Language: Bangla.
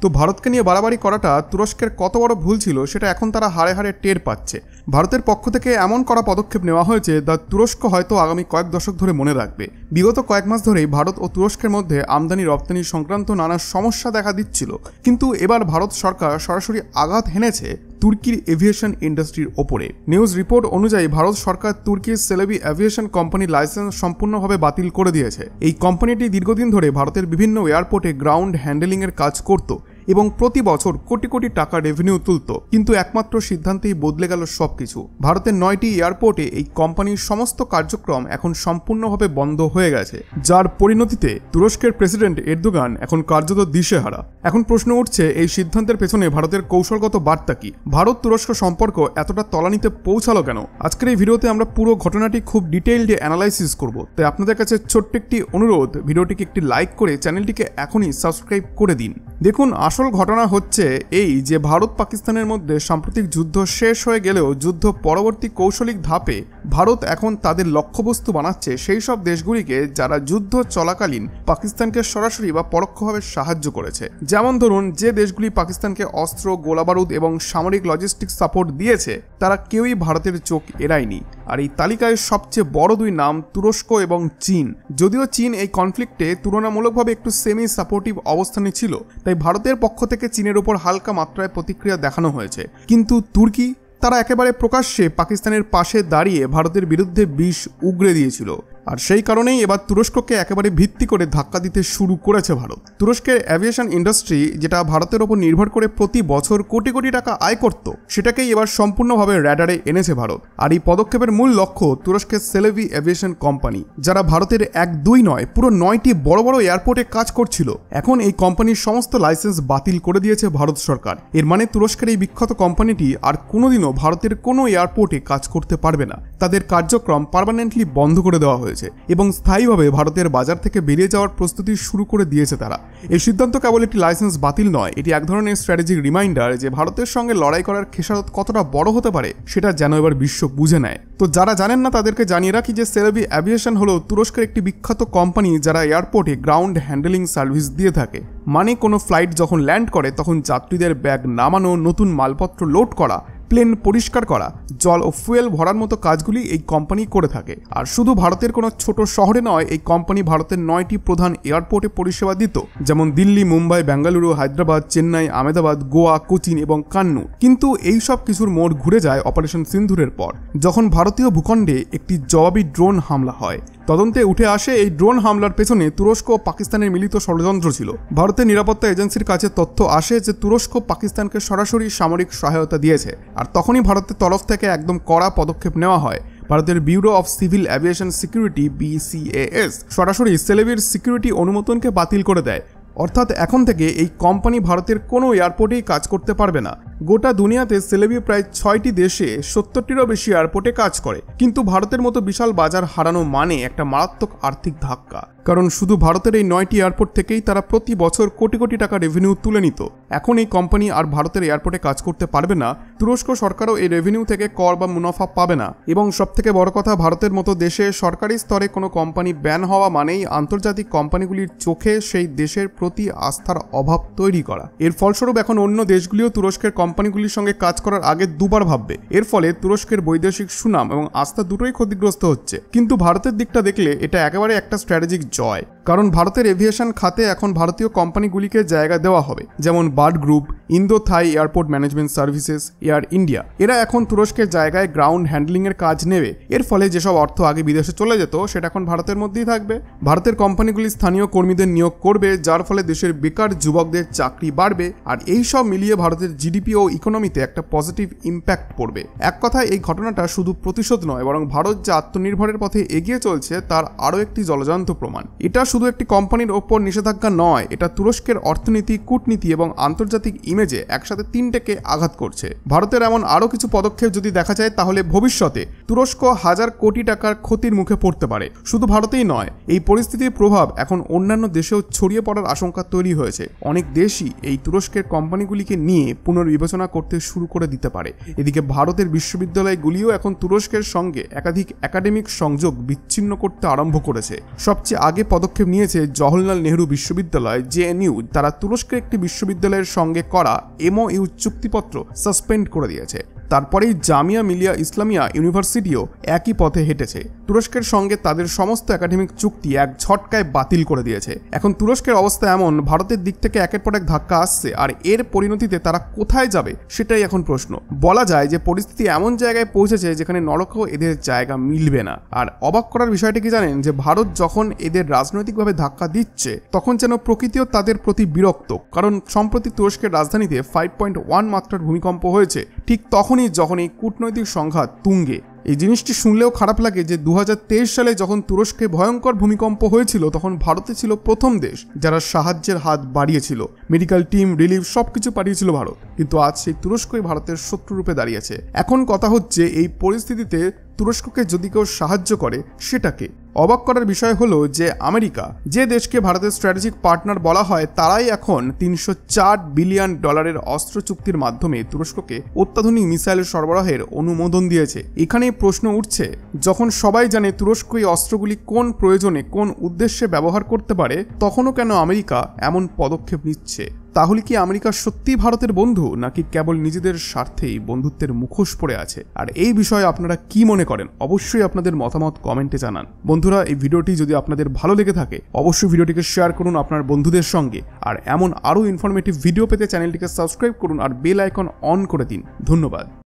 তো ভারতকে নিয়ে বাড়াবাড়ি করাটা তুরস্কের কত বড় ভুল ছিল সেটা এখন তারা হাড়ে হাড়ে টের পাচ্ছে। ভারতের পক্ষ থেকে এমন কড়া পদক্ষেপ নেওয়া হয়েছে যা তুরস্ক হয়তো আগামী কয়েক দশক ধরে মনে রাখবে। বিগত কয়েক মাস ধরেই ভারত ও তুরস্কের মধ্যে আমদানি রপ্তানি সংক্রান্ত নানা সমস্যা দেখা দিচ্ছিল, কিন্তু এবার ভারত সরকার সরাসরি আঘাত হেনেছে তুর্কির এভিয়েশন ইন্ডাস্ট্রির ওপরে। নিউজ রিপোর্ট অনুযায়ী ভারত সরকার তুর্কির সেলেবি এভিয়েশন কোম্পানির লাইসেন্স সম্পূর্ণভাবে বাতিল করে দিয়েছে। এই কোম্পানিটি দীর্ঘদিন ধরে ভারতের বিভিন্ন এয়ারপোর্টে গ্রাউন্ড হ্যান্ডেলিংয়ের কাজ করত এবং প্রতি বছর কোটি কোটি টাকা রেভিনিউ তুলত, কিন্তু একমাত্র সিদ্ধান্তেই বদলে গেল সবকিছু। ভারতের 9টি এয়ারপোর্টে এই কোম্পানির সমস্ত কার্যক্রম এখন সম্পূর্ণভাবে বন্ধ হয়ে গেছে, যার পরিণতিতে তুরস্কের প্রেসিডেন্ট এরদোগান এখন কার্যত দিশেহারা। এখন প্রশ্ন উঠছে, এই সিদ্ধান্তের পেছনে ভারতের কৌশলগত বার্তা কি? ভারত তুরস্ক সম্পর্ক এতটা তলানিতে পৌঁছালো কেন? আজকের এই ভিডিওতে আমরা পুরো ঘটনাটি খুব ডিটেইলড অ্যানালাইসিস করব। তাই আপনাদের কাছে ছোট্ট একটি অনুরোধ, ভিডিওটিকে একটি লাইক করে চ্যানেলটিকে এখনই সাবস্ক্রাইব করে দিন। দেখুন, আসল ঘটনা হচ্ছে এই যে ভারত পাকিস্তানের মধ্যে সাম্প্রতিক যুদ্ধ শেষ হয়ে গেলেও যুদ্ধ পরবর্তী কৌশলিক ধাপে ভারত এখন তাদের লক্ষ্যবস্তু বানাচ্ছে সেই সব দেশগুলিকে যারা যুদ্ধ চলাকালীন পাকিস্তানকে সরাসরি বা পরোক্ষভাবে সাহায্য করেছে। যেমন ধরুন, যে দেশগুলি পাকিস্তানকে অস্ত্র, গোলাবারুদ এবং সামরিক লজিস্টিক সাপোর্ট দিয়েছে তারা কেউই ভারতের চোখ এড়ায়নি। আর এই তালিকায় সবচেয়ে বড় দুই নাম তুরস্ক এবং চীন। যদিও চীন এই কনফ্লিক্টে তুলনামূলকভাবে একটু সেমি সাপোর্টিভ অবস্থানে ছিল, তাই ভারতের পক্ষ থেকে চীনের উপর হালকা মাত্রায় প্রতিক্রিয়া দেখানো হয়েছে। কিন্তু তুর্কি, তারা একেবারে প্রকাশ্যে পাকিস্তানের পাশে দাঁড়িয়ে ভারতের বিরুদ্ধে বিষ উগরে দিয়েছিল। আর সেই কারণেই এবার তুরস্ককে একেবারে ভিত্তি করে ধাক্কা দিতে শুরু করেছে ভারত। তুরস্কের অ্যাভিয়েশন ইন্ডাস্ট্রি, যেটা ভারতের ওপর নির্ভর করে প্রতি বছর কোটি কোটি টাকা আয় করত, সেটাকেই এবার সম্পূর্ণভাবে র্যাডারে এনেছে ভারত। আর এই পদক্ষেপের মূল লক্ষ্য তুরস্কের সেলেভি এভিয়েশন কোম্পানি, যারা ভারতের 1-2 নয় পুরো 9টি বড় বড় এয়ারপোর্টে কাজ করছিল। এখন এই কোম্পানির সমস্ত লাইসেন্স বাতিল করে দিয়েছে ভারত সরকার। এর মানে তুরস্কের এই বিখ্যাত কোম্পানিটি আর কোনোদিনও ভারতের কোনো এয়ারপোর্টে কাজ করতে পারবে না। তাদের কার্যক্রম পার্মানেন্টলি বন্ধ করে দেওয়া হয়েছে এবং স্থায়ীভাবে ভারতের বাজার থেকে বেরিয়ে যাওয়ার প্রস্তুতি শুরু করে দিয়েছে তারা। এই সিদ্ধান্ত কেবল একটি লাইসেন্স বাতিল নয়, এটি এক ধরনের স্ট্র্যাটেজিক রিমাইন্ডার যে ভারতের সঙ্গে লড়াই করার খেসারত কতটা বড় হতে পারে সেটা যেন এবার বিশ্ব বুঝে নেয়। তো যারা জানেন না তাদেরকে জানিয়ে রাখি যে সেলেভি এভিয়েশন হলো তুরস্কের একটি বিখ্যাত কোম্পানি যারা এয়ারপোর্টে গ্রাউন্ড হ্যান্ডেলিং সার্ভিস দিয়ে থাকে। মানে কোনো ফ্লাইট যখন ল্যান্ড করে তখন যাত্রীদের ব্যাগ নামানো, নতুন মালপত্র লোড করা, প্লেন পরিষ্কার করা, জল ও ফুয়েল ভরার মতো কাজগুলি এই কোম্পানি করে থাকে। আর শুধু ভারতের কোনো ছোট শহরে নয়, এই কোম্পানি ভারতের 9টি প্রধান এয়ারপোর্টে পরিষেবা দিত, যেমন দিল্লি, মুম্বাই, বেঙ্গালুরু, হায়দ্রাবাদ, চেন্নাই, আহমেদাবাদ, গোয়া, কোচিন এবং কান্নুর। কিন্তু এই সব কিছুর মোড় ঘুরে যায় অপারেশন সিন্ধুরের পর, যখন ভারতীয় ভূখণ্ডে একটি জবাবি ড্রোন হামলা হয়। তদন্তে উঠে আসে এই ড্রোন হামলার পেছনে তুরস্ক ও পাকিস্তানের মিলিত ষড়যন্ত্র ছিল। ভারতের নিরাপত্তা এজেন্সির কাছে তথ্য আসে যে তুরস্ক পাকিস্তানকে সরাসরি সামরিক সহায়তা দিয়েছে। আর তখনই ভারতের তরফ থেকে একদম কড়া পদক্ষেপ নেওয়া হয়। ভারতের bureau of civil aviation security BCAS সরাসরি সেলেভির সিকিউরিটি অনুমোদনকে বাতিল করে দেয়। অর্থাৎ এখন থেকে এই কোম্পানি ভারতের কোনো এয়ারপোর্টেই কাজ করতে পারবে না। গোটা দুনিয়াতে সেলেভি প্রায় 6টি দেশে 70টিরও বেশি এয়ারপোর্টে কাজ করে, কিন্তু ভারতের মতো বিশাল বাজার হারানো মানে একটা মারাত্মক আর্থিক ধাক্কা। কারণ শুধু ভারতের এই 9টি এয়ারপোর্ট থেকেই তারা প্রতি বছর কোটি কোটি টাকা রেভিনিউ তুলে নিত। এখন এই কোম্পানি আর ভারতের এয়ারপোর্টে কাজ করতে পারবে না। তুরস্ক সরকারও এই রেভিনিউ থেকে কর বা মুনাফা পাবে না। এবং সবথেকে বড় কথা, ভারতের মতো দেশে সরকারি স্তরে কোনো কোম্পানি ব্যান হওয়া মানেই আন্তর্জাতিক কোম্পানিগুলির চোখে সেই দেশের প্রতি আস্থার অভাব তৈরি করা। এর ফলস্বরূপ এখন অন্য দেশগুলিও তুরস্কের কোম্পানিগুলির সঙ্গে কাজ করার আগে দুবার ভাববে। এর ফলে তুরস্কের বৈদেশিক সুনাম এবং আস্থা দুটোই ক্ষতিগ্রস্ত হচ্ছে। কিন্তু ভারতের দিকটা দেখলে এটা একেবারে একটা স্ট্র্যাটেজিক জয়, কারণ ভারতের এভিয়েশন খাতে এখন ভারতীয় কোম্পানিগুলিকে জায়গা দেওয়া হবে, যেমন Bird Group, Indo Thai Airport Management Services, Air India. এরা এখন তুরস্কের জায়গায় গ্রাউন্ড হ্যান্ডলিংয়ের কাজ নেবে। এর ফলে যেসব অর্থ আগে বিদেশে চলে যেত সেটা এখন ভারতের মধ্যেই থাকবে। ভারতের কোম্পানিগুলি স্থানীয় কর্মীদের নিয়োগ করবে, যার ফলে দেশের বেকার যুবকদের চাকরি বাড়বে। আর এই সব মিলিয়ে ভারতের জিডিপি ও ইকোনমিতে একটা পজিটিভ ইম্প্যাক্ট পড়বে। এক কথায় এই ঘটনাটা শুধু প্রতিশোধ নয়, বরং ভারত যে আত্মনির্ভরের পথে এগিয়ে চলছে তার আরও একটি জলজান্ত প্রমাণ। এটা শুধু একটি কোম্পানির ওপর নিষেধাজ্ঞা নয়, এটা তুরস্কের অর্থনীতি, কূটনীতি এবং আন্তর্জাতিক ইমেজে একসাথে তিনটেকে আঘাত করছে। ভারতের এমন আরও কিছু পদক্ষেপ যদি দেখা যায় তাহলে ভবিষ্যতে তুরস্ক হাজার কোটি টাকার ক্ষতির মুখে পড়তে পারে। শুধু ভারতেই নয়, এই পরিস্থিতির প্রভাব এখন অন্যান্য দেশেও ছড়িয়ে পড়ার আশঙ্কা তৈরি হয়েছে। অনেক দেশই এই তুরস্কের কোম্পানিগুলিকে নিয়ে পুনর্বিবেচনা করতে শুরু করে দিতে পারে। এদিকে ভারতের বিশ্ববিদ্যালয়গুলিও এখন তুরস্কের সঙ্গে একাধিক একাডেমিক সংযোগ বিচ্ছিন্ন করতে আরম্ভ করেছে। সবচেয়ে আগে পদক্ষেপ পদক্ষেপ নিয়েছে জওহরলাল নেহরু বিশ্ববিদ্যালয় জেএনইউ। তারা তুরস্কের একটি বিশ্ববিদ্যালয়ের সঙ্গে করা এমওইউ চুক্তিপত্র সাসপেন্ড করে দিয়েছে। তারপরেই জামিয়া মিলিয়া ইসলামিয়া ইউনিভার্সিটিও একই পথে হেঁটেছে। তুরস্কের সঙ্গে তাদের সমস্ত একাডেমিক চুক্তি এক ঝটকায় বাতিল করে দিয়েছে। এখন তুরস্কের অবস্থা এমন, ভারতের দিক থেকে একের পর এক ধাক্কা আসছে, আর এর পরিণতিতে তারা কোথায় যাবে সেটাই এখন প্রশ্ন। বলা যায় যে পরিস্থিতি এমন জায়গায় পৌঁছেছে যেখানে নরকেও এদের জায়গা মিলবে না। আর অবাক করার বিষয়টা কি জানেন, যে ভারত যখন এদের রাজনৈতিকভাবে ধাক্কা দিচ্ছে তখন যেন প্রকৃতিও তাদের প্রতি বিরক্ত। কারণ সম্প্রতি তুরস্কের রাজধানীতে 5.1 মাত্রার ভূমিকম্প হয়েছে, ঠিক তখনই যখন এই কূটনৈতিক সংঘাত তুঙ্গে। এই জিনিসটি শুনলেও খারাপ লাগে যে 2023 সালে যখন তুরস্কে ভয়ঙ্কর ভূমিকম্প হয়েছিল তখন ভারতে ছিল প্রথম দেশ যারা সাহায্যের হাত বাড়িয়েছিল, মেডিকেল টিম, রিলিফ সবকিছু পাঠিয়েছিল ভারত। কিন্তু আজ সেই তুরস্কই ভারতের শত্রুরূপে দাঁড়িয়েছে। এখন কথা হচ্ছে, এই পরিস্থিতিতে তুরস্ককে যদি কেউ সাহায্য করে সেটাকে। অবাক করার বিষয় হলো যে আমেরিকা, যে দেশকে ভারতের স্ট্র্যাটেজিক পার্টনার বলা হয়, তারাই এখন $304 বিলিয়ন অস্ত্র চুক্তির মাধ্যমে তুরস্ককে অত্যাধুনিক মিসাইল সরবরাহের অনুমোদন দিয়েছে। এখানেই প্রশ্ন উঠছে, যখন সবাই জানে তুরস্ক এই অস্ত্রগুলি কোন প্রয়োজনে কোন উদ্দেশ্যে ব্যবহার করতে পারে, তখনও কেন আমেরিকা এমন পদক্ষেপ নিচ্ছে? তাহলে কি আমেরিকা সত্যিই ভারতের বন্ধু, নাকি কেবল নিজেদের স্বার্থেই বন্ধুত্বের মুখোশ পড়ে আছে? আর এই বিষয়ে আপনারা কি মনে করেন অবশ্যই আপনাদের মতামত কমেন্টে জানান। বন্ধুরা, এই ভিডিওটি যদি আপনাদের ভালো লেগে থাকে অবশ্যই ভিডিওটিকে শেয়ার করুন আপনার বন্ধুদের সঙ্গে। আর এমন আরও ইনফরমেটিভ ভিডিও পেতে চ্যানেলটিকে সাবস্ক্রাইব করুন আর বেল আইকন অন করে দিন। ধন্যবাদ।